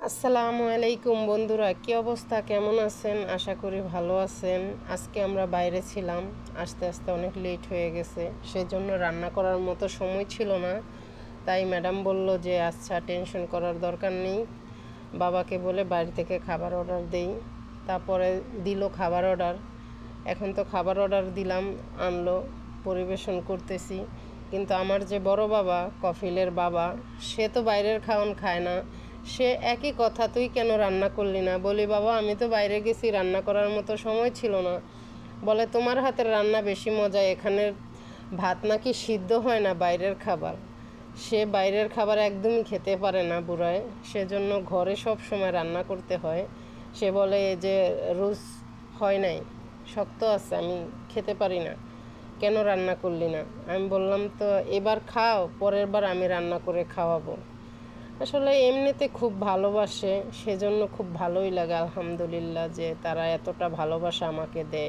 আসসালামু আলাইকুম বন্ধুরা, কি অবস্থা, কেমন আছেন? আশা করি ভালো আছেন। আজকে আমরা বাইরে ছিলাম, আস্তে আস্তে অনেক লেট হয়ে গেছে, সেজন্য রান্না করার মতো সময় ছিল না। তাই ম্যাডাম বলল যে আচ্ছা, টেনশন করার দরকার নেই, বাবাকে বলে বাড়ি থেকে খাবার অর্ডার দেই। তারপরে দিল খাবার অর্ডার। এখন তো খাবার অর্ডার দিলাম, আনলো, পরিবেশন করতেছি। কিন্তু আমার যে বড় বাবা, কফিলের বাবা, সে তো বাইরের খাওয়ান খায় না। সে একই কথা, তুই কেন রান্না করলি না? বলি, বাবা আমি তো বাইরে গেছি, রান্না করার মতো সময় ছিল না। বলে, তোমার হাতের রান্না বেশি মজা, এখানের ভাত নাকি সিদ্ধ হয় না, বাইরের খাবার। সে বাইরের খাবার একদমই খেতে পারে না বুড়ায়, সেজন্য ঘরে সব সময় রান্না করতে হয়। সে বলে যে রোজ হয় নাই, শক্ত আছে, আমি খেতে পারি না, কেন রান্না করলি না? আমি বললাম, তো এবার খাও, পরের বার আমি রান্না করে খাওয়াবো। আসলে এমনিতে খুব ভালোবাসে, সেজন্য খুব ভালোই লাগে, আলহামদুলিল্লাহ যে তারা এতটা ভালোবাসা আমাকে দেয়।